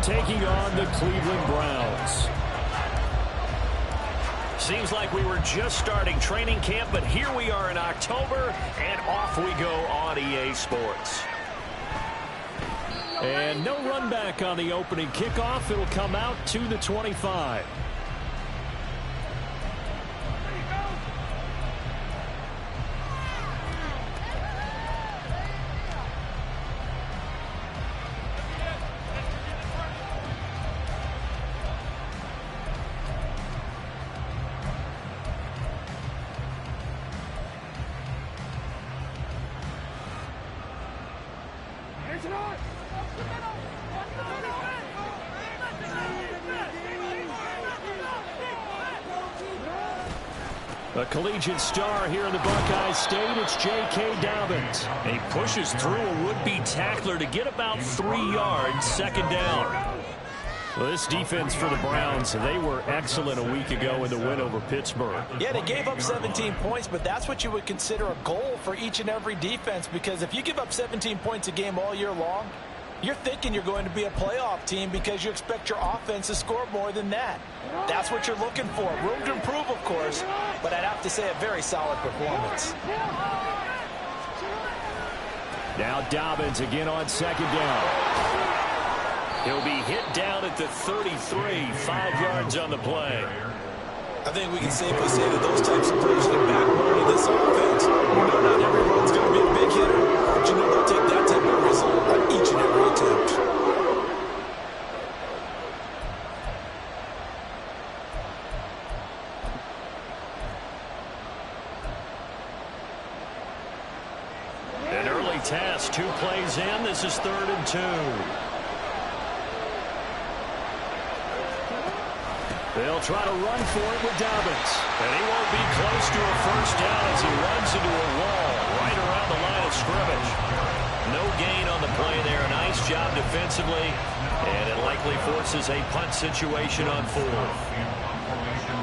taking on the Cleveland Browns. Seems like we were just starting training camp, but here we are in October, and off we go on EA Sports. And no run back on the opening kickoff. It'll come out to the 25. A collegiate star here in the Buckeye State, it's J.K. Dobbins. He pushes through a would-be tackler to get about 3 yards, second down. Well, this defense for the Browns, they were excellent a week ago in the win over Pittsburgh. Yeah, they gave up 17 points, but that's what you would consider a goal for each and every defense, because if you give up 17 points a game all year long, you're thinking you're going to be a playoff team because you expect your offense to score more than that. That's what you're looking for. Room to improve, of course, but I'd have to say a very solid performance. Now Dobbins again on second down. He'll be hit down at the 33, 5 yards on the play. I think we can safely say that those types of plays are the backbone of this offense. You know not every run's going to be a big hitter, but you know they'll take that type of result on each and every attempt. An early task, 2 plays in. This is 3rd and 2. They'll try to run for it with Dobbins. And he won't be close to a first down as he runs into a wall right around the line of scrimmage. No gain on the play there. A nice job defensively. And it likely forces a punt situation on 4th.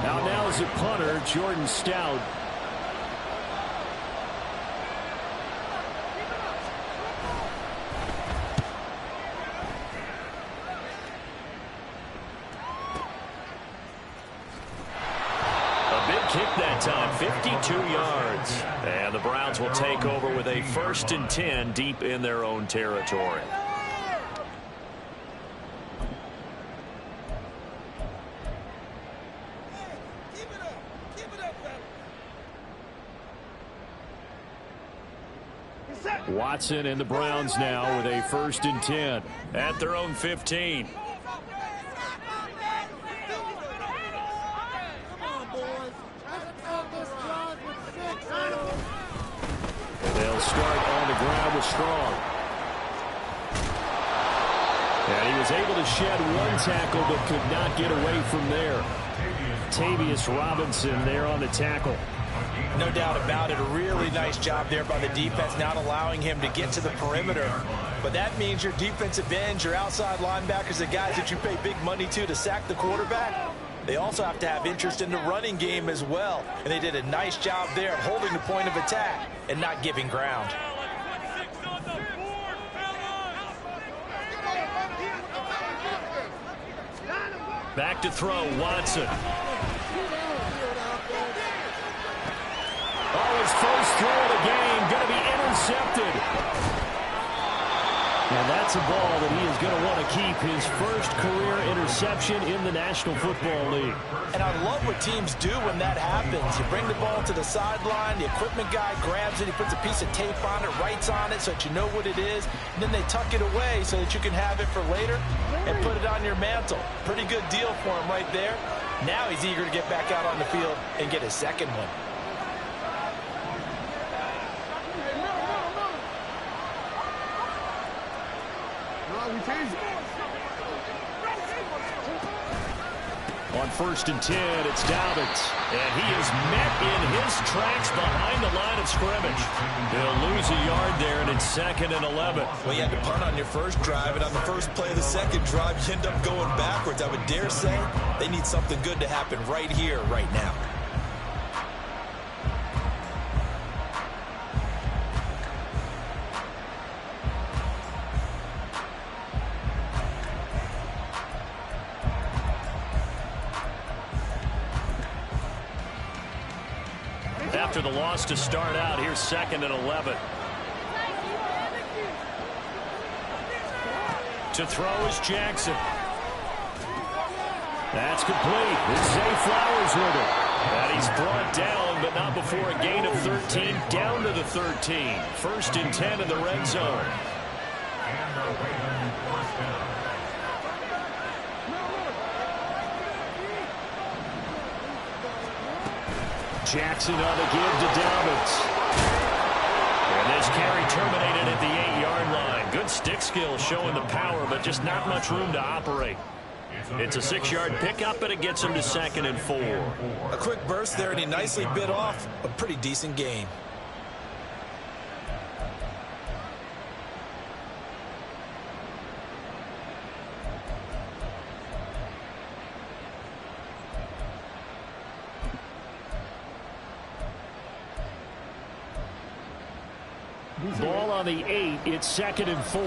Out now is a punter, Jordan Stout. Kick that time, 52 yards. And the Browns will take over with a 1st and 10 deep in their own territory. Watson and the Browns now with a 1st and 10. At their own 15. Start on the ground with Strong. And he was able to shed one tackle but could not get away from there. Tavius Robinson there on the tackle. No doubt about it. A really nice job there by the defense, not allowing him to get to the perimeter. But that means your defensive ends, your outside linebackers, the guys that you pay big money to sack the quarterback, they also have to have interest in the running game as well. And they did a nice job there of holding the point of attack and not giving ground. Back to throw, Watson. Oh, his first throw of the game going to be intercepted. And that's a ball that he is going to want to keep, his first career interception in the National Football League. And I love what teams do when that happens. You bring the ball to the sideline, the equipment guy grabs it, he puts a piece of tape on it, writes on it so that you know what it is, and then they tuck it away so that you can have it for later and put it on your mantle. Pretty good deal for him right there. Now he's eager to get back out on the field and get his second one. On 1st and 10, it's Dobbins. And he is met in his tracks behind the line of scrimmage. He'll lose a yard there, and it's 2nd and 11. Well, you had to punt on your first drive, and on the first play of the second drive, you end up going backwards. I would dare say they need something good to happen right here, right now. after the loss to start out. Here's 2nd and 11. To throw is Jackson. That's complete. It's Zay Flowers with it. And he's brought down, but not before a gain of 13, down to the 13. 1st and 10 in the red zone. Jackson on the give to Dalvin. And this carry terminated at the 8-yard line. Good stick skill showing the power, but just not much room to operate. It's a 6-yard pickup, but it gets him to 2nd and 4. A quick burst there, and he nicely bit off a pretty decent gain. Ball on the 8. It's 2nd and 4.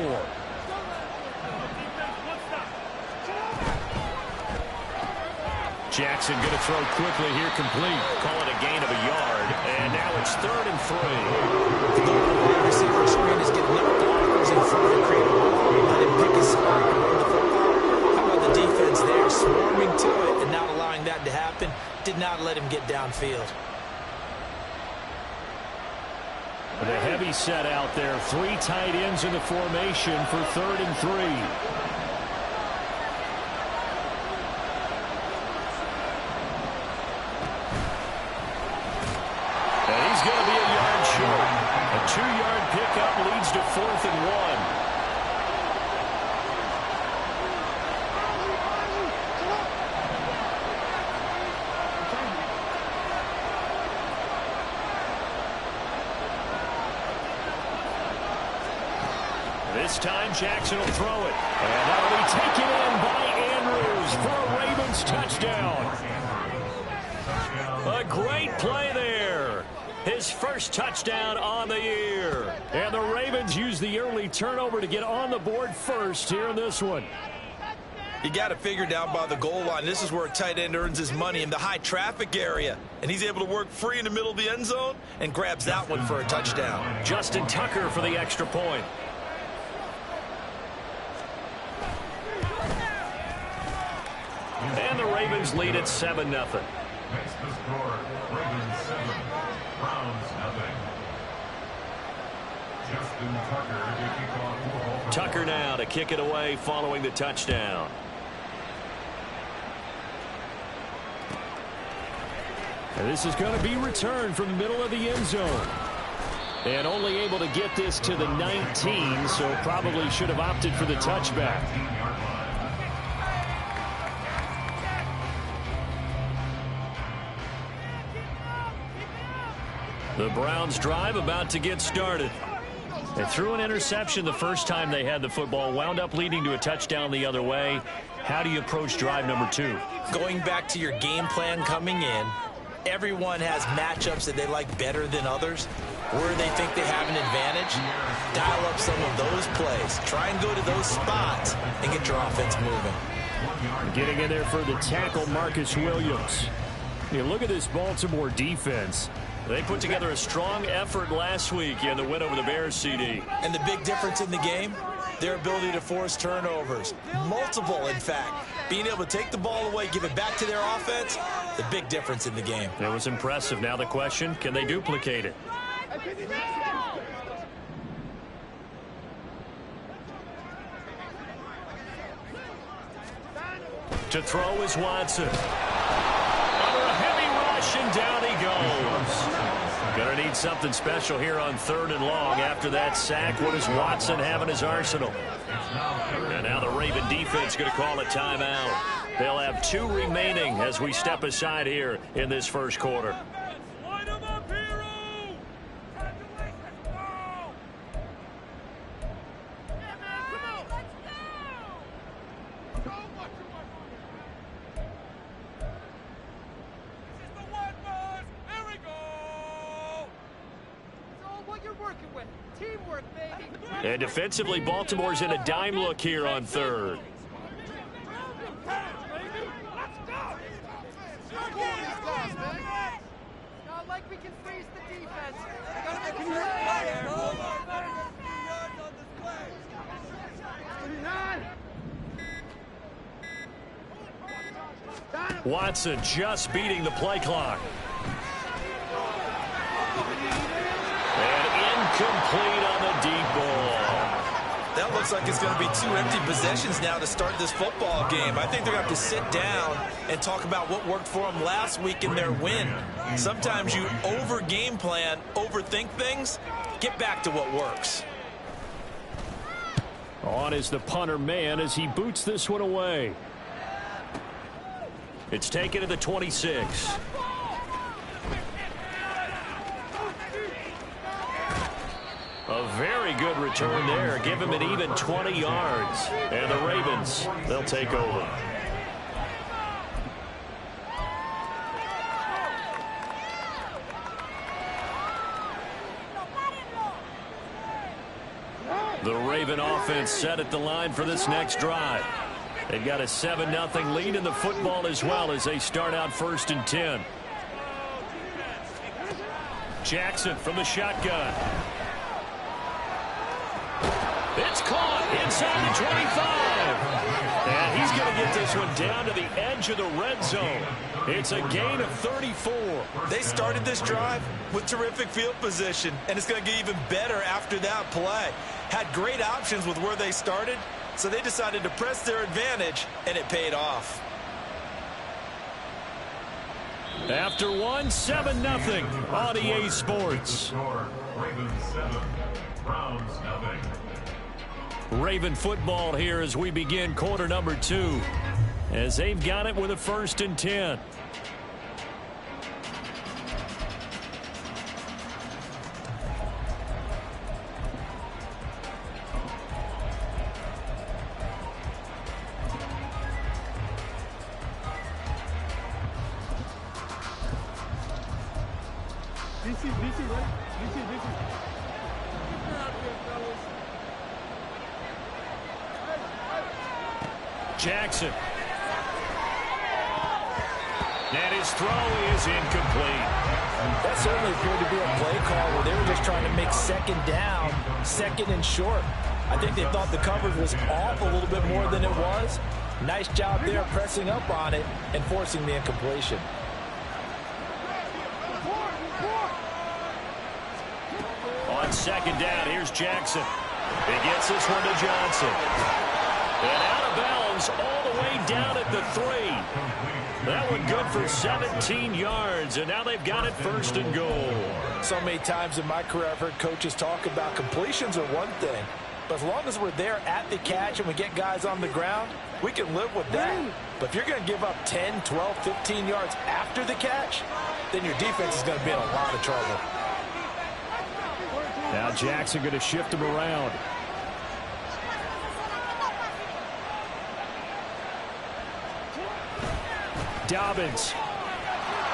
Jackson going to throw quickly here, complete. Call it a gain of a yard. And now it's 3rd and 3. The wide receiver screen is getting enough blockers in front of the create a wall. Let him pick his spot and run the football. How about the defense there, swarming to it and not allowing that to happen? Did not let him get downfield. The heavy set out there. 3 tight ends in the formation for 3rd and 3. And he's going to be a yard short. A 2-yard pickup leads to 4th and 1. This time Jackson will throw it. And that'll be taken in by Andrews for a Ravens touchdown. A great play there. His first touchdown on the year. And the Ravens use the early turnover to get on the board first here in this one. You got to figure down by the goal line. This is where a tight end earns his money, in the high traffic area. And he's able to work free in the middle of the end zone and grabs that one for a touchdown. Justin Tucker for the extra point. And the Ravens lead at 7-0. Makes the score Ravens 7, Browns 0. Justin Tucker to kick off. Tucker now to kick it away following the touchdown. And this is going to be returned from the middle of the end zone. And only able to get this to the 19, so probably should have opted for the touchback. The Browns drive about to get started. They threw an interception the first time they had the football, wound up leading to a touchdown the other way. How do you approach drive number 2? Going back to your game plan coming in, everyone has matchups that they like better than others. Where they think they have an advantage, dial up some of those plays. Try and go to those spots and get your offense moving. Getting in there for the tackle, Marcus Williams. You look at this Baltimore defense. They put together a strong effort last week in the win over the Bears, CD. And the big difference in the game, their ability to force turnovers. Multiple, in fact. Being able to take the ball away, give it back to their offense, the big difference in the game. That was impressive. Now the question, can they duplicate it? To throw is Watson. Under a heavy rush, and down he goes. Going to need something special here on 3rd and long after that sack. What does Watson have in his arsenal? And now the Raven defense going to call a timeout. They'll have 2 remaining as we step aside here in this first quarter. And defensively, Baltimore's in a dime look here on 3rd. Like we can freeze Watson just beating the play clock. And incomplete on the deep ball. That looks like it's going to be 2 empty possessions now to start this football game. I think they're going to have to sit down and talk about what worked for them last week in their win. Sometimes you over-game plan, overthink things. Get back to what works. On is the punter man as he boots this one away. It's taken to the 26. A very good return there. Give him an even 20 yards. And the Ravens, they'll take over. The Raven offense set at the line for this next drive. They've got a 7-0 lead in the football as well as they start out 1st and 10. Jackson from the shotgun. It's caught inside the 25. And he's going to get this one down to the edge of the red zone. It's a gain of 34. They started this drive with terrific field position, and it's going to get even better after that play. Had great options with where they started, so they decided to press their advantage, and it paid off. After one, 7-0 on EA Sports. Ravens 7, Browns 0. Raven football here as we begin quarter number 2. As they've got it with a 1st and 10. Jackson. And his throw is incomplete. That certainly appeared to be a play call where they were just trying to make 2nd down, 2nd and short. I think they thought the coverage was off a little bit more than it was. Nice job there pressing up on it and forcing the incompletion. On 2nd down, here's Jackson. He gets this one to Johnson. And out of bounds all the way down at the 3. That one good for 17 yards, and now they've got it 1st and goal. So many times in my career I've heard coaches talk about completions are one thing, but as long as we're there at the catch and we get guys on the ground, we can live with that. But if you're going to give up 10, 12, 15 yards after the catch, then your defense is going to be in a lot of trouble. Now Jackson going to shift him around. Dobbins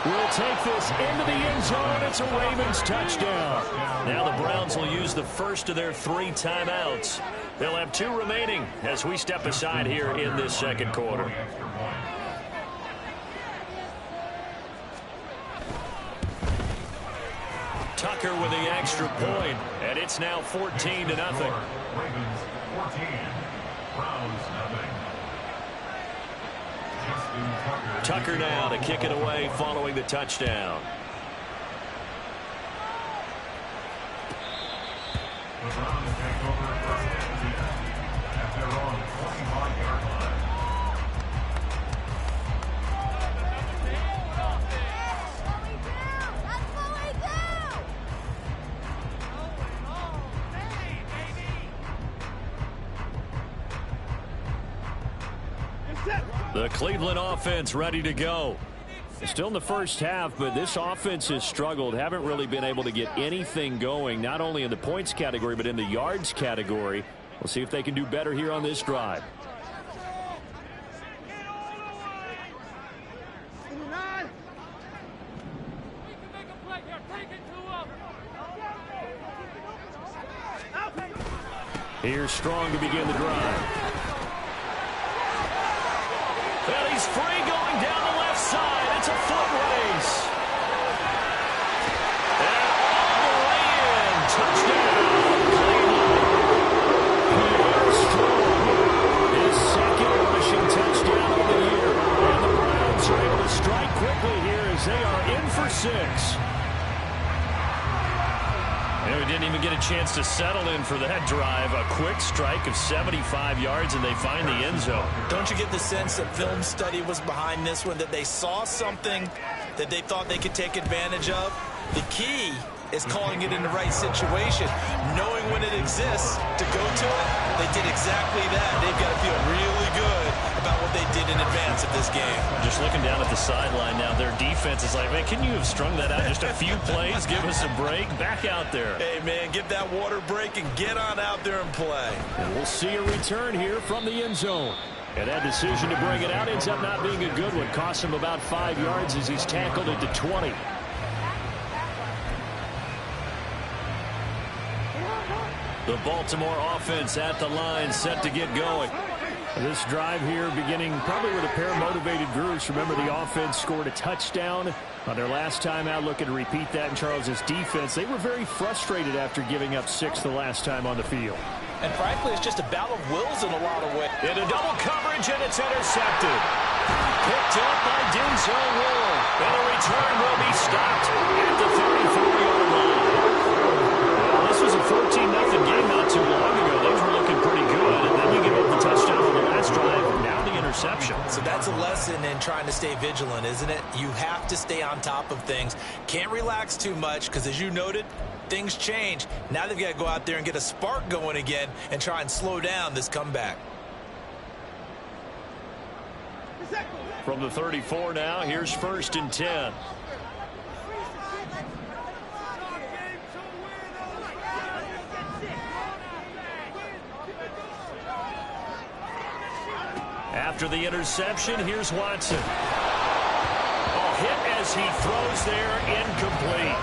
will take this into the end zone. It's a Ravens touchdown. Now the Browns will use the first of their 3 timeouts. They'll have 2 remaining as we step aside here in this 2nd quarter. Tucker with the extra point, and it's now 14-0. Ravens 14, Browns 0. Tucker now to kick it away following the touchdown. The Browns take over 1st and 10 at their own 25-yard line. The Cleveland offense ready to go. Still in the first half, but this offense has struggled. Haven't really been able to get anything going, not only in the points category, but in the yards category. We'll see if they can do better here on this drive. Here's Strong to begin the drive. Well, he's free going down the left side. It's a foot race. And all the way in. Touchdown, Cleveland. Strong. His 2nd rushing touchdown of the year. And the Browns are able to 6. And we didn't even get a chance to settle in for that drive. A quick strike of 75 yards, and they find the end zone. Don't you get the sense that film study was behind this one, that they saw something that they thought they could take advantage of? The key is calling it in the right situation, knowing when it exists to go to it. They did exactly that. They've got to feel really good about what they did in advance of this game. Just looking down at the sideline now, their defense is like, man, can you have strung that out just a few plays? Give us a break. Back out there. Hey, man, get that water break and get on out there and play. And we'll see a return here from the end zone. And that decision to bring it out ends up not being a good one. Costs him about 5 yards as he's tackled at the 20. The Baltimore offense at the line, set to get going. This drive here beginning probably with a pair of motivated groups. Remember, the offense scored a touchdown on their last time out. Looking to repeat that in Charles' defense. They were very frustrated after giving up 6 the last time on the field. And frankly, it's just a battle of wills in a lot of ways. Into double coverage, and it's intercepted. Picked up by Denzel Ward. And the return will be stopped at the 34-yard line. Well, this was a 14-0 game not too long ago. Things were looking pretty good, and then you give up the touchdown on the last drive, and now the interception. So that's a lesson in trying to stay vigilant, isn't it? You have to stay on top of things. Can't relax too much, because as you noted, things change. Now they've got to go out there and get a spark going again and try and slow down this comeback. From the 34 now, here's 1st and 10. After the interception, here's Watson. Oh, hit as he throws there, incomplete.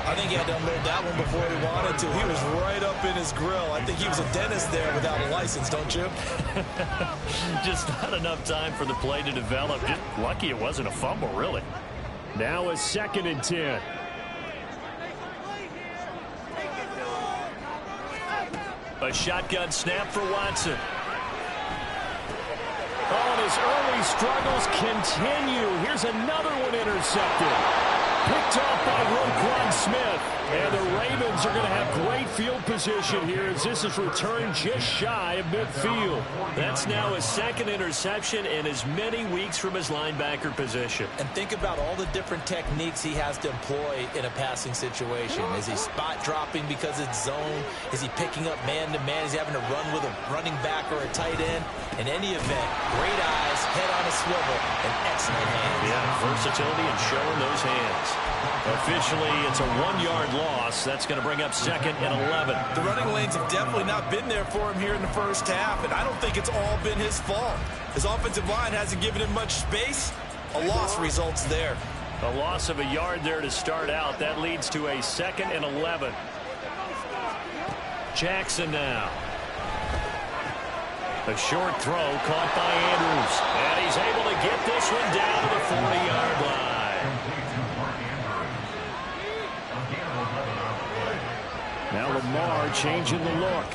I think he had to unload that one before he wanted to. He was right up in his grill. I think he was a dentist there without a license, don't you? Just not enough time for the play to develop. Just lucky it wasn't a fumble, really. Now a 2nd and 10. A shotgun snap for Watson. Oh, and his early struggles continue. Here's another one intercepted. Picked off by Roquan Smith. And the Ravens are going to have great field position here as this is returned just shy of midfield. That's now his 2nd interception in as many weeks from his linebacker position. And think about all the different techniques he has to employ in a passing situation. Is he spot dropping because it's zone? Is he picking up man-to-man? Is he having to run with a running back or a tight end? In any event, great eyes, head on a swivel, and excellent hands. Yeah, versatility and showing those hands. Officially, it's a 1-yard loss. That's going to bring up 2nd and 11. The running lanes have definitely not been there for him here in the first half, and I don't think it's all been his fault. His offensive line hasn't given him much space. A loss results there. A loss of a yard there to start out. That leads to a 2nd and 11. Jackson now. A short throw caught by Andrews. And he's able to get this one down to the 40-yard line. Now Lamar changing the look.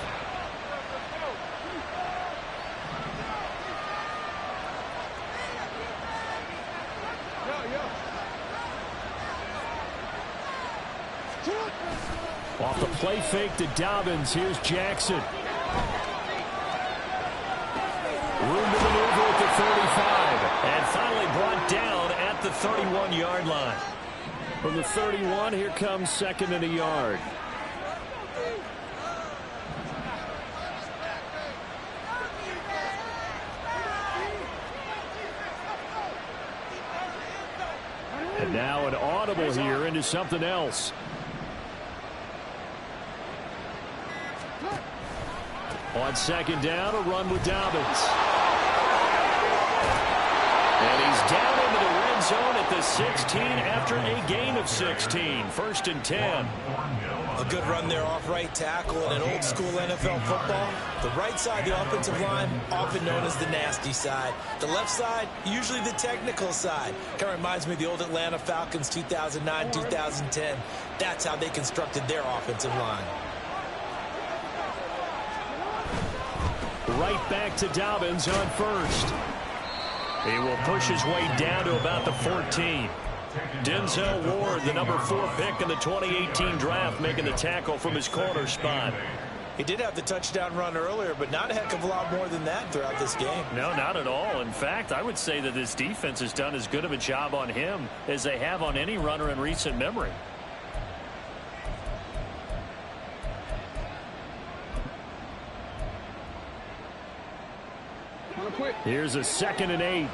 Off the play fake to Dobbins. Here's Jackson. Room to maneuver at the 35. And finally brought down at the 31-yard line. From the 31, here comes 2nd and a yard. And now an audible here into something else. On 2nd down, a run with Dobbins. And he's down into the red zone at the 16 after a gain of 16. 1st and 10. A good run there off right tackle in an old school NFL football. The right side, the offensive line, often known as the nasty side. The left side, usually the technical side. Kind of reminds me of the old Atlanta Falcons 2009, 2010. That's how they constructed their offensive line. Right back to Dobbins on 1st. He will push his way down to about the 14. Denzel Ward, the number 4 pick in the 2018 draft, making the tackle from his corner spot. He did have the touchdown run earlier, but not a heck of a lot more than that throughout this game. No, not at all. In fact, I would say that this defense has done as good of a job on him as they have on any runner in recent memory. Here's a 2nd and 8.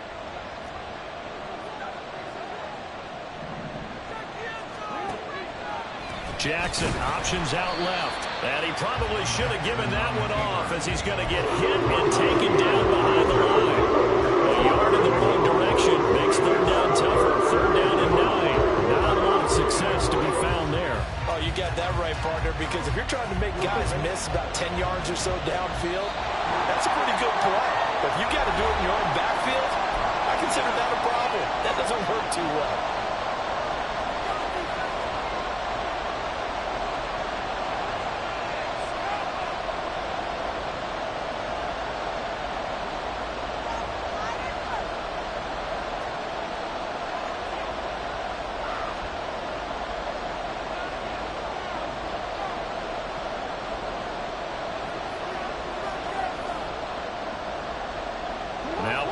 Jackson options out left. And he probably should have given that one off as he's going to get hit and taken down behind the line. A yard in the wrong direction makes 3rd down tougher. 3rd down and 9. Not a lot of success to be found there. Oh, you got that right, partner, because if you're trying to make guys miss about 10 yards or so downfield, that's a pretty good play. But if you got to do it in your own backfield, I consider that a problem. That doesn't work too well.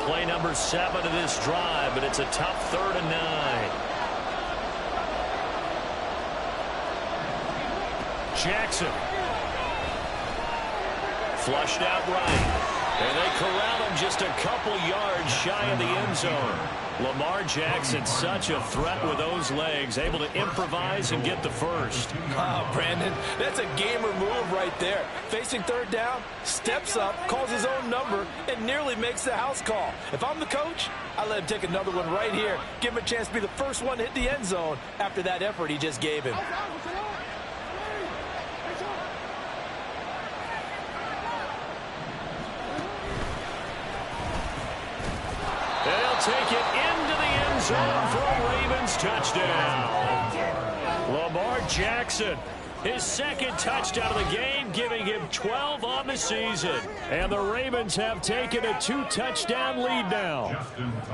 Play number 7 of this drive, but it's a tough 3rd and 9. Jackson. Flushed out right. And they corral him just a couple yards shy of the end zone. Lamar Jackson, such a threat with those legs, able to improvise and get the first. Oh, Brandon, that's a gamer move right there. Facing 3rd down, steps up, calls his own number, and nearly makes the house call. If I'm the coach, I let him take another one right here. Give him a chance to be the first one to hit the end zone after that effort he just gave him. Take it into the end zone for a Ravens touchdown. Lamar Jackson, his 2nd touchdown of the game, giving him 12 on the season. And the Ravens have taken a 2-touchdown lead now.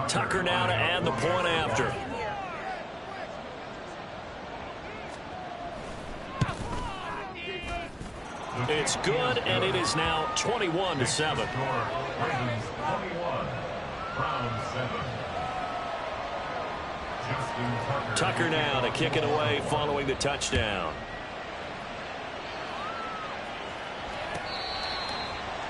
Tucker now to add the point after. It's good, and it is now 21-7. Ravens 21. Tucker now to kick it away following the touchdown.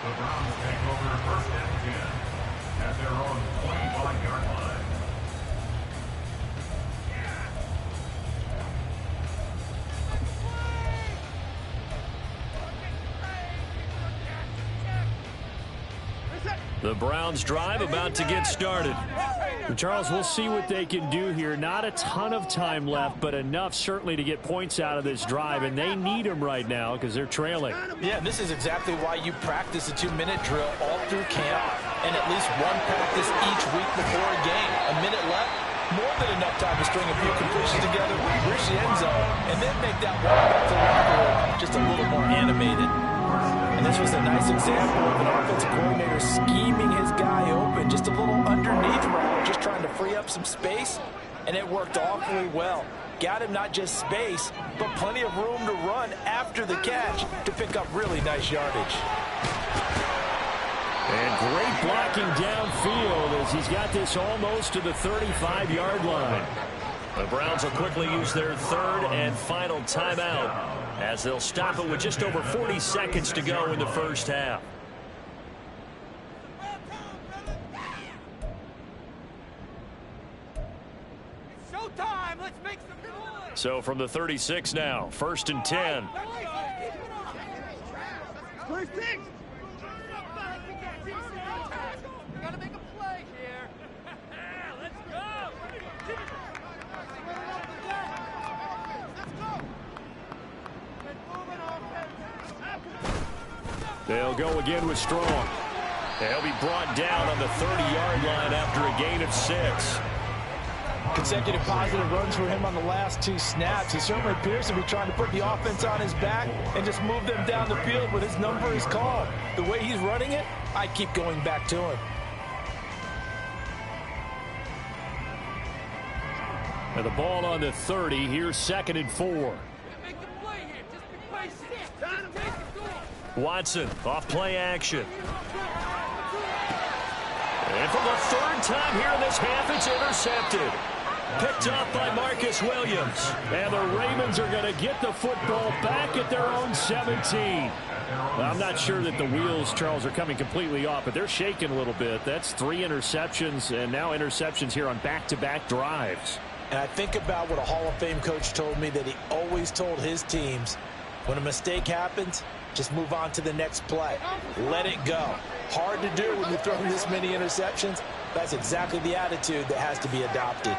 The Browns take over 1st and 10 at their own 25-yard line. The Browns drive about to get started. Charles, we'll see what they can do here. Not a ton of time left, but enough certainly to get points out of this drive, and they need them right now because they're trailing. Yeah, this is exactly why you practice a 2-minute drill all through camp and at least one practice each week before a game. A minute left, more than enough time to string a few completions together, reach the end zone, and then make that walk back to the locker room just a little more animated. And this was a nice example of an offensive coordinator scheming his guy open, just a little underneath route, just trying to free up some space, and it worked awfully well. Got him not just space, but plenty of room to run after the catch to pick up really nice yardage. And great blocking downfield as he's got this almost to the 35-yard line. The Browns will quickly use their 3rd and final timeout as they'll stop it with just over 40 seconds to go in the first half. It's showtime. Let's make some noise. So from the 36 now, 1st and 10. First thing. We gotta make a play here. Let's go. They'll go again with Strong. They'll be brought down on the 30-yard line after a gain of 6. Consecutive positive runs for him on the last 2 snaps. He certainly appears to be trying to put the offense on his back and just move them down the field when his number is called. The way he's running it, I keep going back to him. And the ball on the 30. Here's 2nd and 4. Watson off play action. And for the 3rd time here in this half, it's intercepted. Picked off by Marcus Williams. And the Ravens are going to get the football back at their own 17. I'm not sure that the wheels, Charles, are coming completely off, but they're shaking a little bit. That's 3 interceptions, and now interceptions here on back-to-back drives. And I think about what a Hall of Fame coach told me that he always told his teams, when a mistake happens, just move on to the next play. Let it go. Hard to do when you're throwing this many interceptions. That's exactly the attitude that has to be adopted.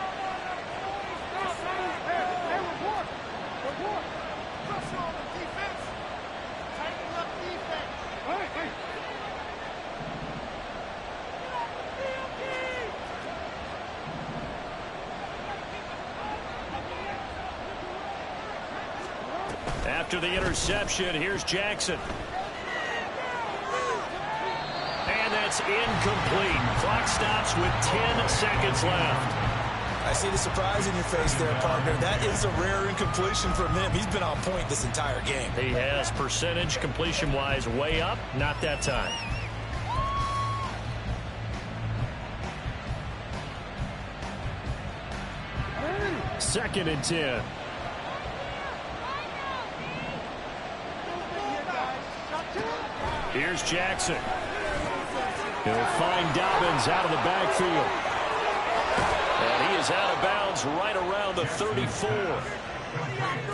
After the interception, here's Jackson. And that's incomplete. Clock stops with 10 seconds left. I see the surprise in your face there, partner. That is a rare incompletion from him. He's been on point this entire game. He has percentage completion-wise way up. Not that time. Second and 10. Here's Jackson. He'll find Dobbins out of the backfield. And he is out of bounds right around the 34.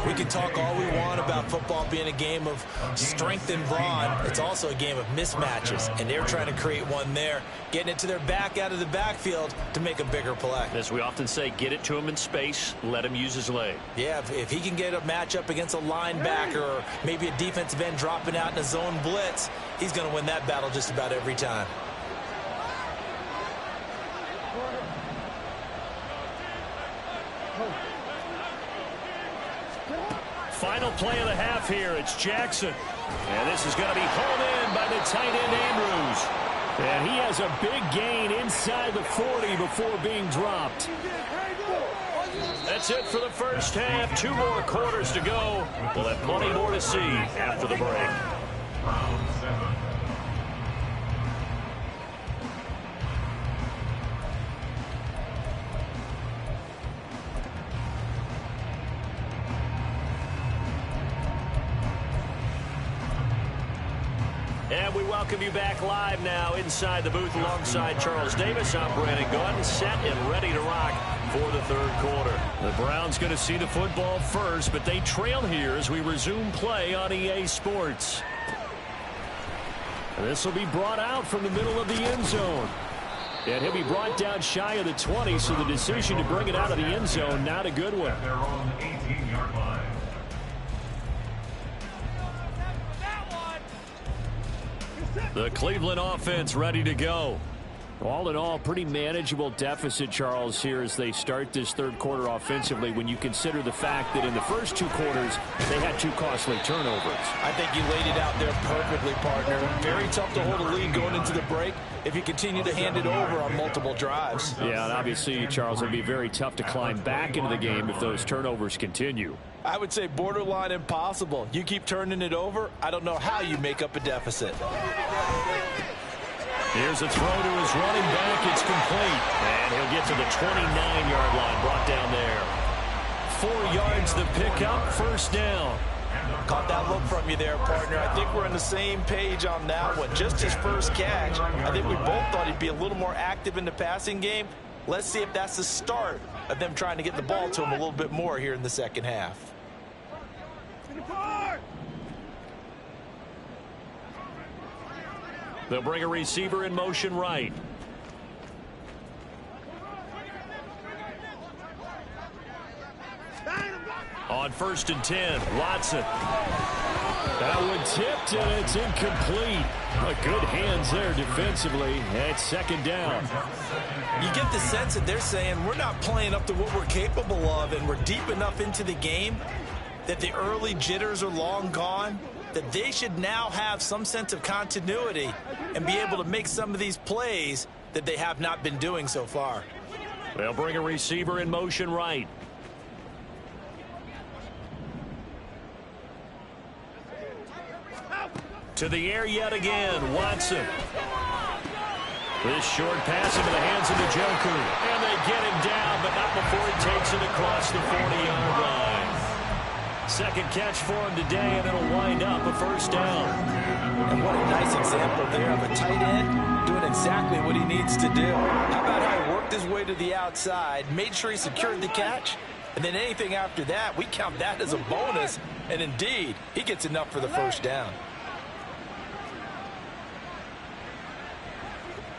We can talk all we want about football being a game of strength and brawn. It's also a game of mismatches, and they're trying to create one there, getting it to their back out of the backfield to make a bigger play. As we often say, get it to him in space, let him use his leg. Yeah, if he can get a matchup against a linebacker or maybe a defensive end dropping out in a zone blitz, he's going to win that battle just about every time. Final play of the half here. It's Jackson. And this is going to be hauled in by the tight end Andrews. And he has a big gain inside the 40 before being dropped. That's it for the first half. 2 more quarters to go. We'll have plenty more to see after the break. Round 7. And we welcome you back live now inside the booth alongside Charles Davis. I'm Brandon Gunn, set and ready to rock for the 3rd quarter. The Browns going to see the football first, but they trail here as we resume play on EA Sports. This will be brought out from the middle of the end zone. And he'll be brought down shy of the 20, so the decision to bring it out of the end zone, not a good one. They're on the 18-yard line. The Cleveland offense ready to go. All in all, pretty manageable deficit, Charles, here as they start this 3rd quarter offensively when you consider the fact that in the first 2 quarters, they had 2 costly turnovers. I think you laid it out there perfectly, partner. Very tough to hold a lead going into the break if you continue to hand it over on multiple drives. Yeah, and obviously, Charles, it would be very tough to climb back into the game if those turnovers continue. I would say borderline impossible. You keep turning it over, I don't know how you make up a deficit. Here's a throw to his running back. It's complete. And he'll get to the 29-yard line, brought down there. 4 yards the pickup, first down. Caught that look from you there, partner. I think we're on the same page on that one. Just his first catch. I think we both thought he'd be a little more active in the passing game. Let's see if that's the start of them trying to get the ball to him a little bit more here in the second half. They'll bring a receiver in motion right. On 1st and 10, Watson. That one tipped, and it's incomplete. Good hands there defensively. It's 2nd down. You get the sense that they're saying we're not playing up to what we're capable of, and we're deep enough into the game that the early jitters are long gone, that they should now have some sense of continuity and be able to make some of these plays that they have not been doing so far. They'll bring a receiver in motion right. To the air yet again, Watson. This short pass into the hands of Njoku. And they get him down, but not before he takes it across the 40-yard line. Second catch for him today, and it'll wind up a first down. And what a nice example there of a tight end doing exactly what he needs to do. How about how he worked his way to the outside, made sure he secured the catch, and then anything after that, we count that as a bonus. And indeed, he gets enough for the first down.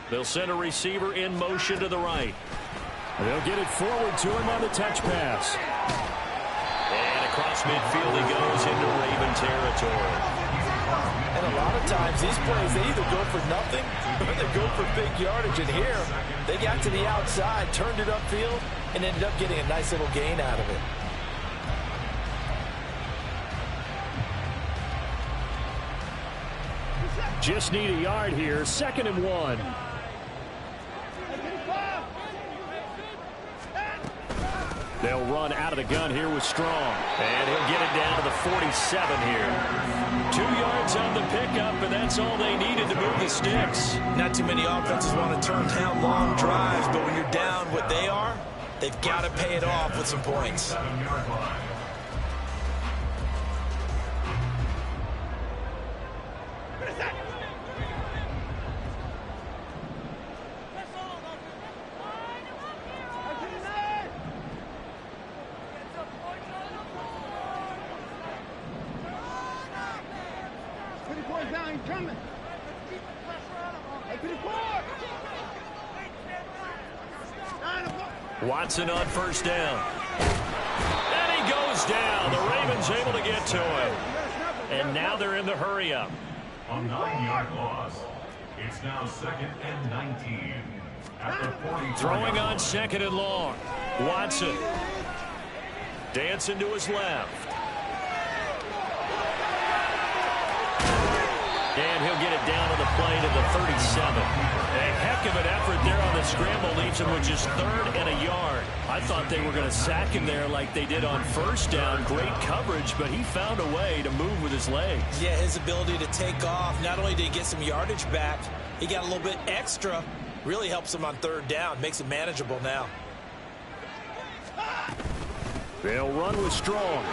They'll send a receiver in motion to the right. They'll get it forward to him on the touch pass. And across midfield he goes into Raven territory. And a lot of times these plays, they either go for nothing or they go for big yardage. And here, they got to the outside, turned it upfield, and ended up getting a nice little gain out of it. Just need a yard here. 2nd and 1. They'll run out of the gun here with Strong. And he'll get it down to the 47 here. 2 yards on the pickup, and that's all they needed to move the sticks. Not too many offenses want to turn down long drives, but when you're down what they are, they've got to pay it off with some points. Watson on first down. And he goes down. The Ravens able to get to him. And now they're in the hurry-up. A 9-yard loss. It's now 2nd and 19. At the 40. Throwing on 2nd and long. Watson. Dancing to his left. And he'll get it down to the play to the 37. A heck of an effort there on the scramble. Leaves him with just 3rd and a yard. I thought they were going to sack him there like they did on first down. Great coverage, but he found a way to move with his legs. Yeah, his ability to take off. Not only did he get some yardage back, he got a little bit extra. Really helps him on 3rd down. Makes it manageable now. They'll run with Strong.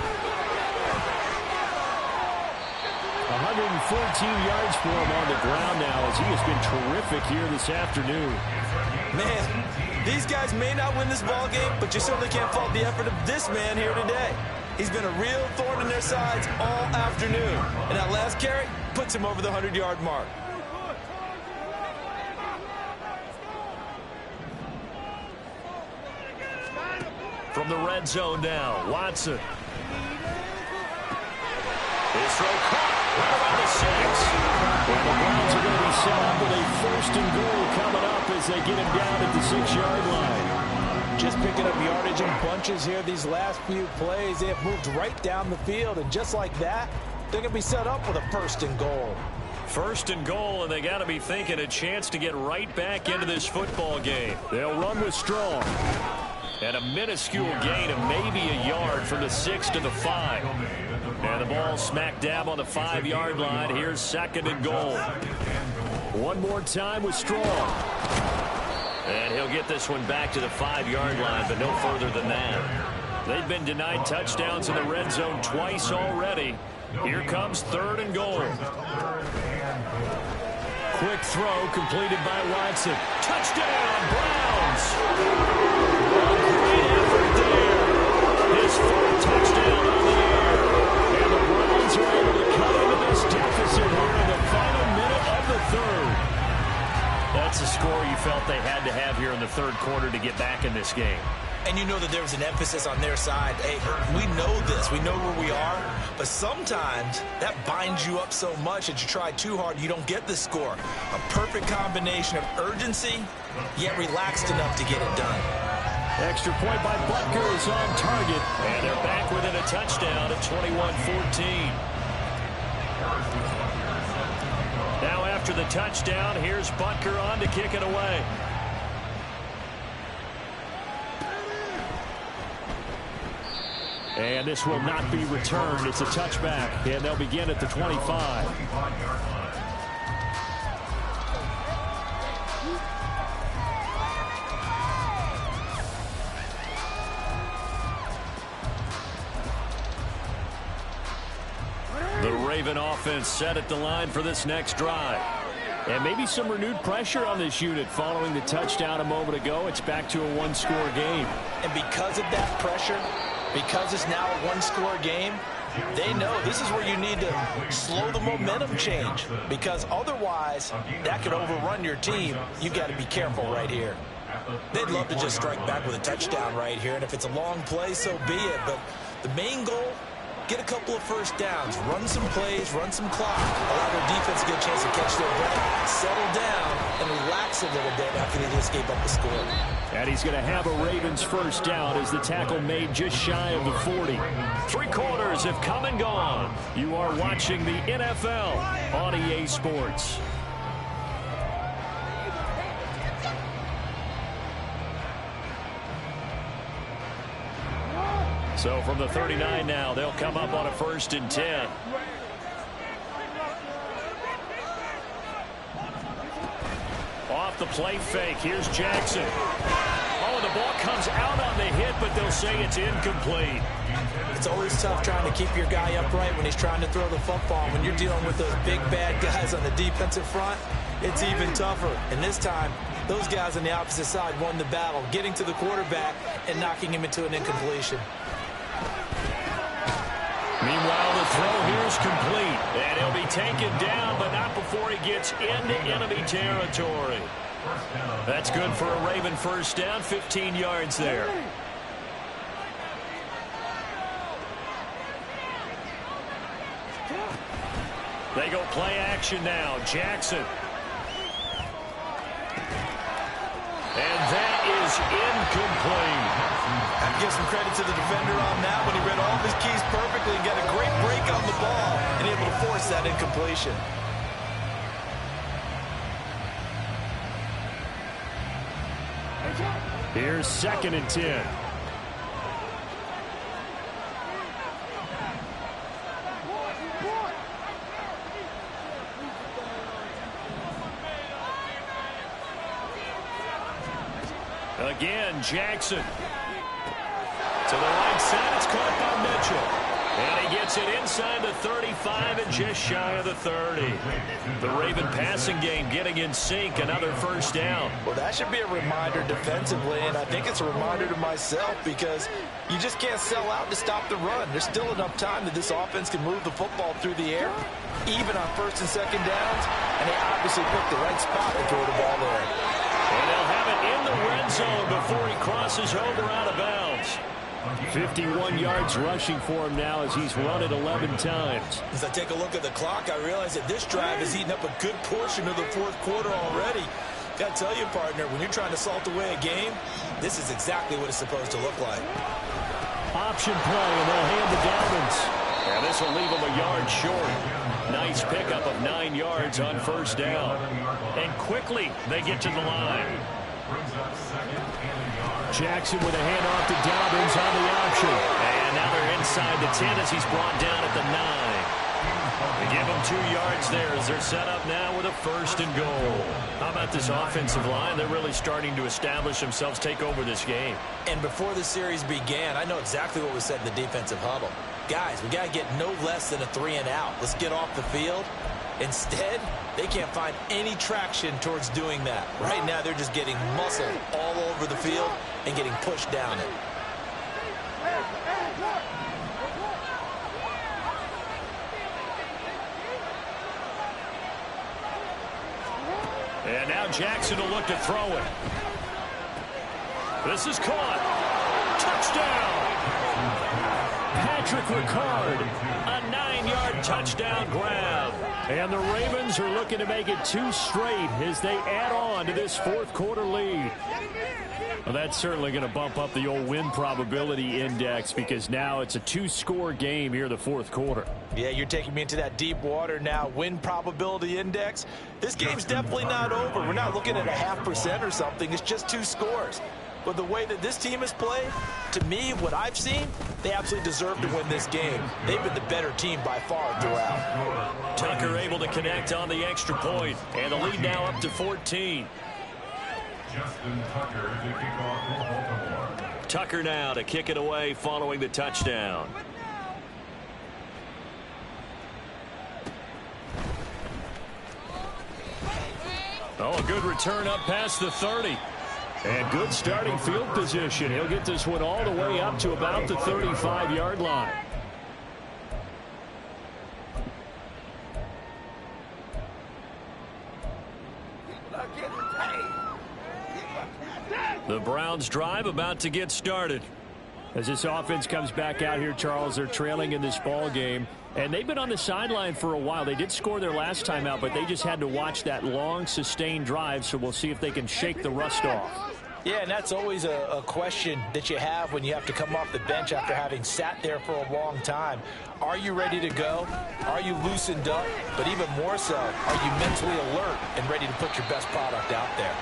114 yards for him on the ground now as he has been terrific here this afternoon. Man, these guys may not win this ball game, but you certainly can't fault the effort of this man here today. He's been a real thorn in their sides all afternoon. And that last carry puts him over the 100-yard mark. From the red zone now, Watson. His throw caught right around the 6. And the Browns are going to be set up with a 1st and goal coming up as they get him down at the 6-yard line. Just picking up yardage in bunches here these last few plays. They have moved right down the field, and just like that, they're going to be set up with a 1st and goal. 1st and goal, and they got to be thinking a chance to get right back into this football game. They'll run with Strong. And a minuscule gain of maybe a yard from the 6 to the 5. And the ball smack dab on the 5-yard line. Here's 2nd and goal. One more time with Strong. And he'll get this one back to the 5-yard line, but no further than that. They've been denied touchdowns in the red zone twice already. Here comes 3rd and goal. Quick throw completed by Watson. Touchdown, Browns! Great effort there. His 4th touchdown on the air. And the Browns are able to cut into this deficit here in the final minute of the 3rd. That's a score you felt they had to have here in the 3rd quarter to get back in this game. And you know that there was an emphasis on their side. Hey, we know this. We know where we are. But sometimes that binds you up so much that you try too hard, you don't get the score. A perfect combination of urgency, yet relaxed enough to get it done. Extra point by Butker is on target. And they're back within a touchdown at 21-14. Now after the touchdown, here's Butker on to kick it away. And this will not be returned. It's a touchback, and they'll begin at the 25. Raven offense set at the line for this next drive. And maybe some renewed pressure on this unit following the touchdown a moment ago. It's back to a one-score game. And because of that pressure, because it's now a one-score game, they know this is where you need to slow the momentum change, because otherwise that could overrun your team. You've got to be careful right here. They'd love to just strike back with a touchdown right here, and if it's a long play, so be it. But the main goal, get a couple of first downs, run some plays, run some clock, allow their defense to get a chance to catch their breath, settle down, and relax a little bit after they just gave up the score. And he's going to have a Ravens first down as the tackle made just shy of the 40. 3 quarters have come and gone. You are watching the NFL on EA Sports. So from the 39 now, they'll come up on a 1st and 10. Off the play fake, here's Jackson. Oh, the ball comes out on the hit, but they'll say it's incomplete. It's always tough trying to keep your guy upright when he's trying to throw the football. When you're dealing with those big, bad guys on the defensive front, it's even tougher. And this time, those guys on the opposite side won the battle, getting to the quarterback and knocking him into an incompletion. Meanwhile, the throw here is complete, and he'll be taken down, but not before he gets into enemy territory. That's good for a Raven first down, 15 yards there. They go play action now. Jackson. And that is incomplete. I give some credit to the defender on that when he read all of his keys perfectly and got a great break on the ball and able to force that incompletion. Here's 2nd and 10. Again, Jackson. To the right side, it's caught by Mitchell. And he gets it inside the 35 and just shy of the 30. The Raven passing game getting in sync, another first down. Well, that should be a reminder defensively, and I think it's a reminder to myself because you just can't sell out to stop the run. There's still enough time that this offense can move the football through the air, even on 1st and 2nd downs, and they obviously picked the right spot to throw the ball there. And they'll have it in the red zone before he crosses over out of bounds. 51 yards rushing for him now as he's run it 11 times. As I take a look at the clock, I realize that this drive has eaten up a good portion of the 4th quarter already. Got to tell you, partner, when you're trying to salt away a game, this is exactly what it's supposed to look like. Option play, and they'll hand the Dolphins. And this will leave him a yard short. Nice pickup of 9 yards on 1st down. And quickly they get to the line. Jackson with a handoff to Dobbins on the option. And now they're inside the 10 as he's brought down at the 9. They give him 2 yards there as they're set up now with a 1st and goal. How about this offensive line? They're really starting to establish themselves, take over this game. And before the series began, I know exactly what was said in the defensive huddle. Guys, we got to get no less than a 3 and out. Let's get off the field. Instead, they can't find any traction towards doing that. Right now, they're just getting muscled all over the field and getting pushed down it. And now Jackson will look to throw it. This is caught. Touchdown! Patrick Ricard. A 9-yard touchdown grab. And the Ravens are looking to make it 2 straight as they add on to this 4th quarter lead. Well, that's certainly going to bump up the old win probability index because now it's a 2-score game here in the 4th quarter. Yeah, you're taking me into that deep water now. Win probability index. This game's definitely not over. We're not looking at a 0.5% or something. It's just 2 scores. But the way that this team has played, to me, what I've seen, they absolutely deserve to win this game. They've been the better team by far throughout. Tucker able to connect on the extra point, and the lead now up to 14. Justin Tucker to kick off for Baltimore. Tucker now to kick it away following the touchdown. Oh, a good return up past the 30. And good starting field position. He'll get this one all the way up to about the 35-yard line. The Browns drive about to get started. As this offense comes back out here, Charles, they're trailing in this ball game. And they've been on the sideline for a while. They did score their last time out, but they just had to watch that long, sustained drive. So we'll see if they can shake the rust off. Yeah, and that's always a question that you have when you have to come off the bench after having sat there for a long time. Are you ready to go? Are you loosened up? But even more so, are you mentally alert and ready to put your best product out there?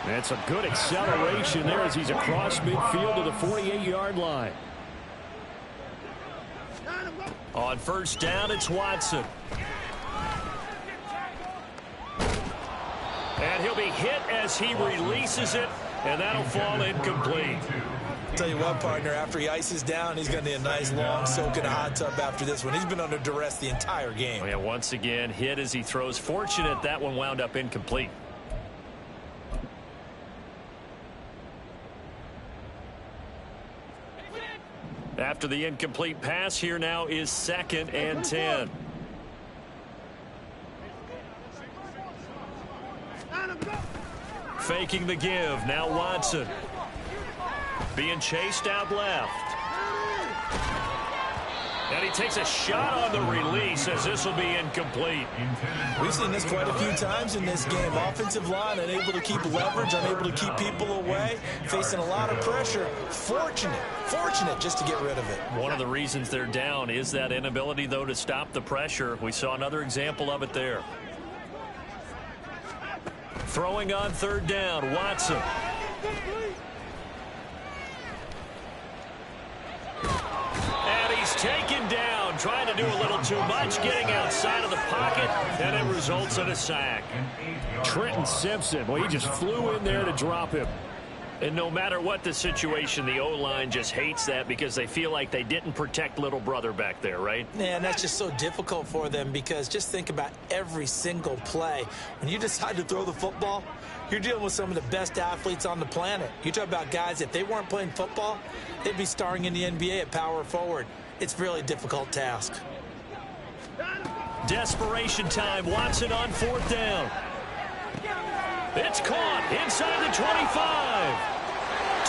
That's a good acceleration there as he's across midfield to the 48-yard line. On first down, it's Watson. And he'll be hit as he releases it, and that'll fall incomplete. Tell you what, partner, after he ices down, he's going to need a nice long soak in a hot tub after this one. He's been under duress the entire game. Oh, yeah, once again, hit as he throws. Fortunate that one wound up incomplete. After the incomplete pass, here now is 2nd and 10. Faking the give. Now Watson. Being chased out left. And he takes a shot on the release as this will be incomplete. We've seen this quite a few times in this game. Offensive line unable to keep leverage, unable to keep people away, facing a lot of pressure. Fortunate just to get rid of it. One of the reasons they're down is that inability, though, to stop the pressure. We saw another example of it there. Throwing on third down, Watson. And he's taken down, trying to do a little too much, getting outside of the pocket, and it results in a sack. Trenton Simpson, well, he just flew in there to drop him. And no matter what the situation, the O-line just hates that because they feel like they didn't protect little brother back there, right? Yeah, and that's just so difficult for them because just think about every single play. When you decide to throw the football, you're dealing with some of the best athletes on the planet. You talk about guys, if they weren't playing football, they'd be starring in the NBA at power forward. It's a really difficult task. Desperation time. Watson on fourth down. It's caught inside the 25.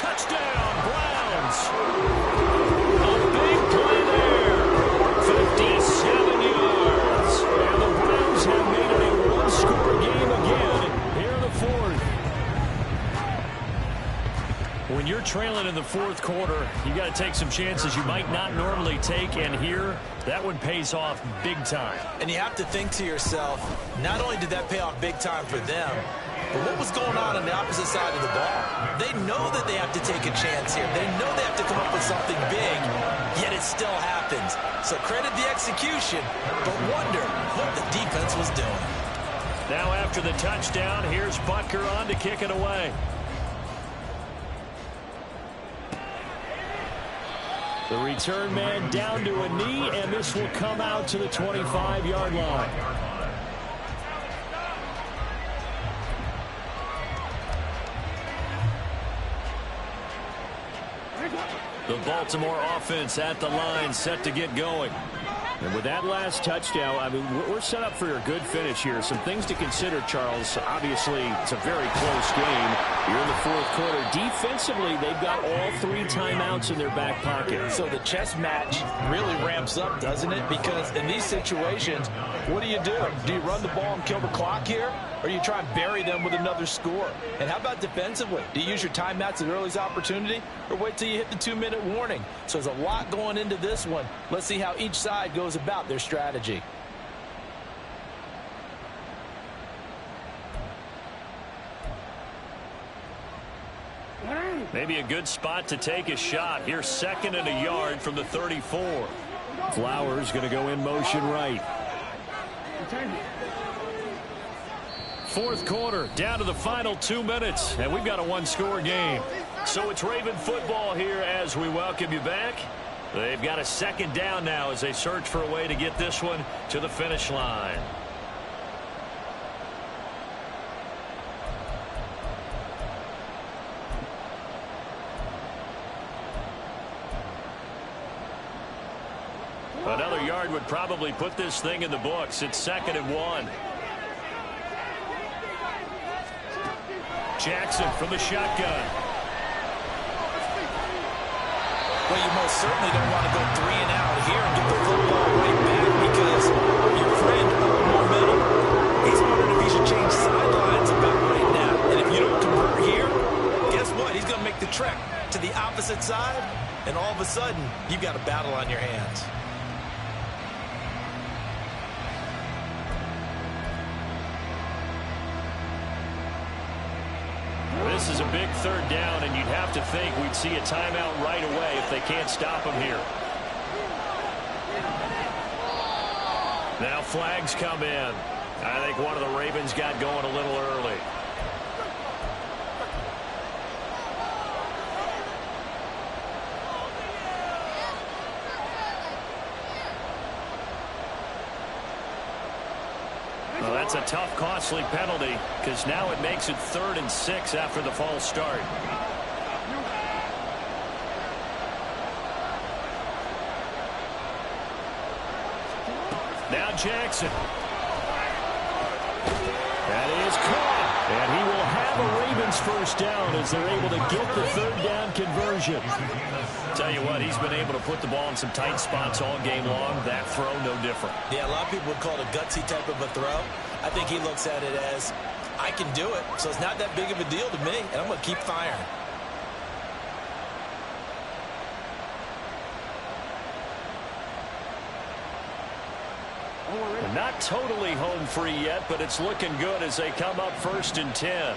Touchdown, Browns. A big play there. 57 yards. And the Browns have made it a one-score game again here in the fourth. When you're trailing in the fourth quarter, you got to take some chances you might not normally take, and here, that one pays off big time. And you have to think to yourself, not only did that pay off big time for them, but what was going on the opposite side of the ball? They know that they have to take a chance here. They know they have to come up with something big, yet it still happens. So credit the execution, but wonder what the defense was doing. Now after the touchdown, here's Butker on to kick it away. The return man down to a knee, and this will come out to the 25-yard line. The Baltimore offense at the line, set to get going. And with that last touchdown, I mean, we're set up for a good finish here. Some things to consider, Charles. Obviously, it's a very close game. You're in the fourth quarter. Defensively, they've got all 3 timeouts in their back pocket. So the chess match really ramps up, doesn't it? Because in these situations, what do? Do you run the ball and kill the clock here? Or you try and bury them with another score? And how about defensively? Do you use your timeouts at earliest opportunity? Or wait till you hit the 2-minute warning? So there's a lot going into this one. Let's see how each side goes about their strategy. Maybe a good spot to take a shot. Here's 2nd and a yard from the 34. Flowers going to go in motion right. Fourth quarter, down to the final 2 minutes, and we've got a one-score game. So it's Raven football here as we welcome you back. They've got a 2nd down now as they search for a way to get this one to the finish line. Another yard would probably put this thing in the books. It's 2nd and 1. Jackson from the shotgun. Well, you most certainly don't want to go 3 and out here and get the football right back because your friend owed momentum. He's wondering if he should change sidelines about right now. And if you don't convert here, guess what? He's going to make the trek to the opposite side, and all of a sudden, you've got a battle on your hands. This is a big 3rd down, and you'd have to think we'd see a timeout right away if they can't stop him here. Now flags come in. I think one of the Ravens got going a little early. Well, that's a tough, costly penalty because now it makes it 3rd and 6 after the false start. Now Jackson. That is caught. And he will have a Ravens first down as they're able to get the 3rd down conversion. Tell you what, he's been able to put the ball in some tight spots all game long. That throw, no different. Yeah, a lot of people would call it a gutsy type of a throw. I think he looks at it as, I can do it, so it's not that big of a deal to me, and I'm going to keep firing. Not totally home free yet, but it's looking good as they come up 1st and 10.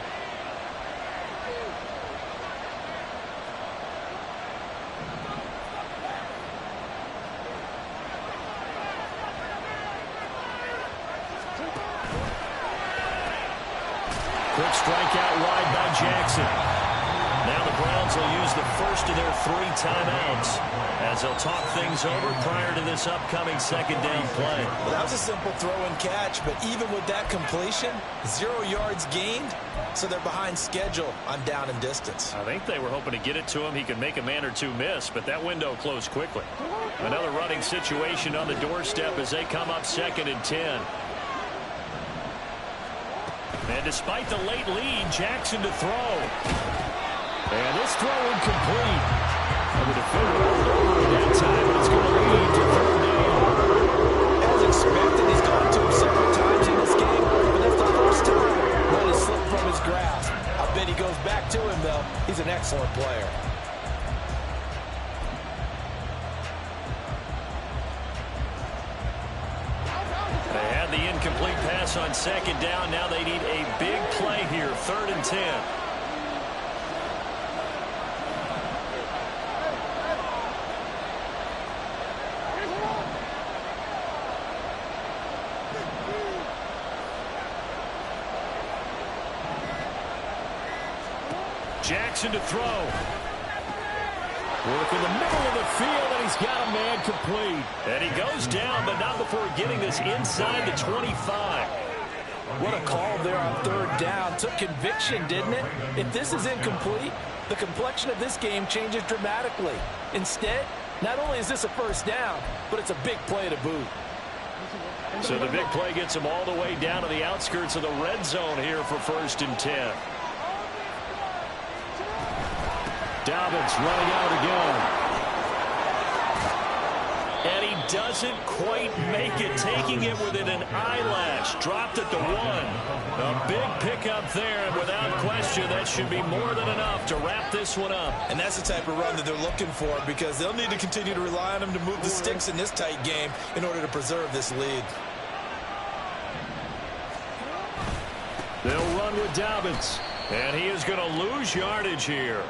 Quick strike out wide by Jackson. Now the Browns will use the first of their 3 timeouts as they'll talk things over prior to this upcoming 2nd down play. Well, that was a simple throw and catch, but even with that completion, 0 yards gained, so they're behind schedule on down and distance. I think they were hoping to get it to him. He could make a man or two miss, but that window closed quickly. Another running situation on the doorstep as they come up 2nd and 10. And despite the late lead, Jackson to throw. And this throw incomplete. And the defender rolled over at that time, but it's going to lead to 3rd down. As expected, he's gone to him several times in this game, but that's the first time one has slipped from his grasp. I bet he goes back to him, though. He's an excellent player. They had the incomplete pass on 2nd down. Now they need a big play here, 3rd and 10. Jackson to throw. Work in the middle of the field, and he's got a man complete. And he goes down, but not before getting this inside the 25. What a call there on 3rd down. Took conviction, didn't it? If this is incomplete, the complexion of this game changes dramatically. Instead, not only is this a first down, but it's a big play to boot. So the big play gets him all the way down to the outskirts of the red zone here for 1st and 10. Dobbins running out again. And he doesn't quite make it, taking it within an eyelash. Dropped at the 1. A big pickup there, and without question, that should be more than enough to wrap this one up. And that's the type of run that they're looking for because they'll need to continue to rely on him to move the sticks in this tight game in order to preserve this lead. They'll run with Dobbins, and he is going to lose yardage here.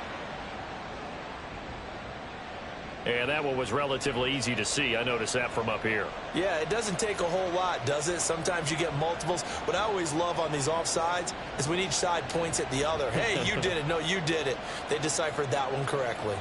And that one was relatively easy to see. I noticed that from up here. Yeah, it doesn't take a whole lot, does it? Sometimes you get multiples. What I always love on these offsides is when each side points at the other. Hey, you did it. No, you did it. They deciphered that one correctly.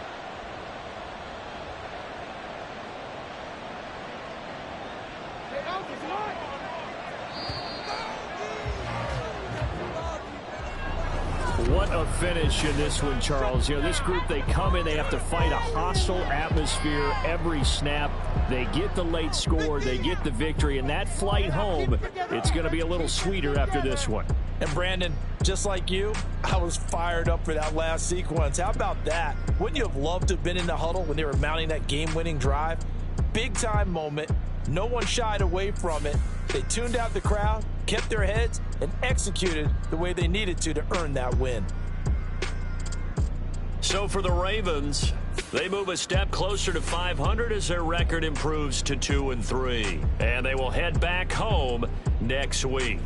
What a finish in this one, Charles. You know, this group, they come in, they have to fight a hostile atmosphere every snap. They get the late score, they get the victory, and that flight home, it's going to be a little sweeter after this one. And Brandon, just like you, I was fired up for that last sequence. How about that? Wouldn't you have loved to have been in the huddle when they were mounting that game-winning drive? Big-time moment. No one shied away from it. They tuned out the crowd, kept their heads, and executed the way they needed to earn that win. So for the Ravens, they move a step closer to 500 as their record improves to 2-3. And they will head back home next week.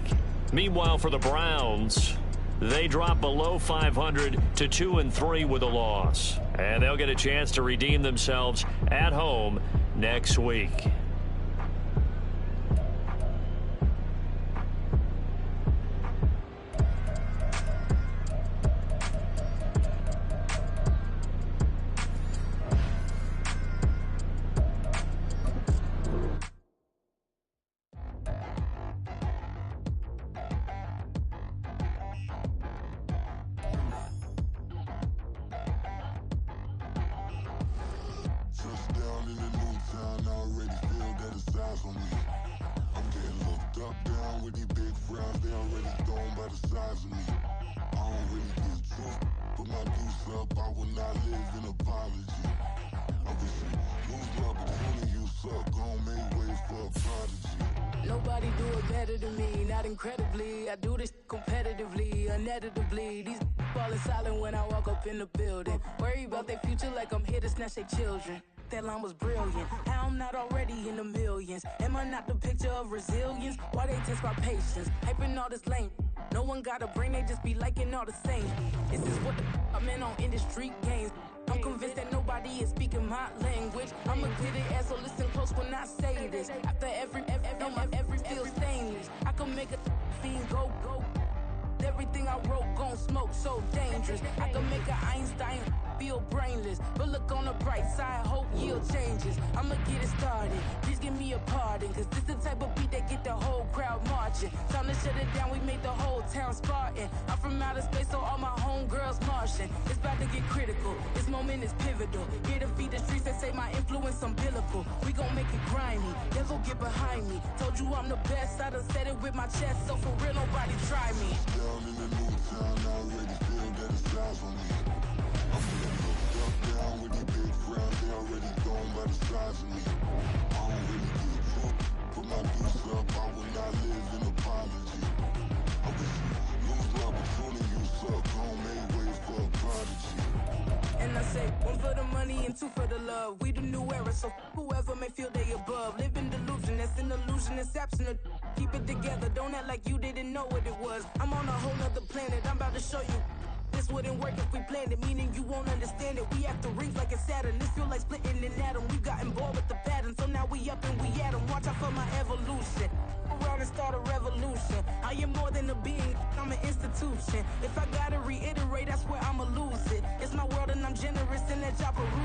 Meanwhile, for the Browns, they drop below 500 to 2-3 with a loss. And they'll get a chance to redeem themselves at home next week. Nobody do it better than me, not incredibly. I do this competitively, uneditably. These falling silent when I walk up in the building. Worry about their future like I'm here to snatch their children. That line was brilliant. How I'm not already in the millions. Am I not the picture of resilience? Why they test my patience? Hyping all this lame. No one got a brain, they just be liking all the same. This is what I'm in on industry games. I'm convinced that nobody is speaking my language. I'm a good ass, so listen close when I say this. After every feel stainless. I can make a fiend go. Everything I wrote gon' smoke, so dangerous. I can make an Einstein feel brainless. But look on the bright side, hope yield changes. I'ma get it started, please give me a pardon. Cause this the type of beat that get the whole crowd marching. Time to shut it down, we made the whole town Spartan. I'm from outer space, so all my homegirls Martian. It's about to get critical, this moment is pivotal. Here to feed the streets that say my influence umbilical. We gon' make it grimy, devil get behind me. Told you I'm the best, I done said it with my chest. So for real, nobody try me. Down in the new town, I already feel that it's eyes on me. I'm feeling up down with these big crowds, they already gone by the size of me. I don't really get drunk, put my deuce up, I will not live in apology. I wish you lose my opportunity, you suck, home made way for a prodigy. And I say, one for the money and two for the love. We the new era, so whoever may feel they above. Live in delusion, that's an illusion, it's absent. Keep it together, don't act like you didn't know what it was. I'm on a whole nother planet, I'm about to show you. This wouldn't work if we planned it, meaning you won't understand it. We have to rings like a Saturn, this feel like splitting an atom. We gotten bored with the pattern, so now we up and we at 'em. Watch out for my evolution. Around and start a revolution. I am more than a being, I'm an institution. If I gotta reiterate, that's where I'ma lose it. It's my world and I'm generous in that job peruse.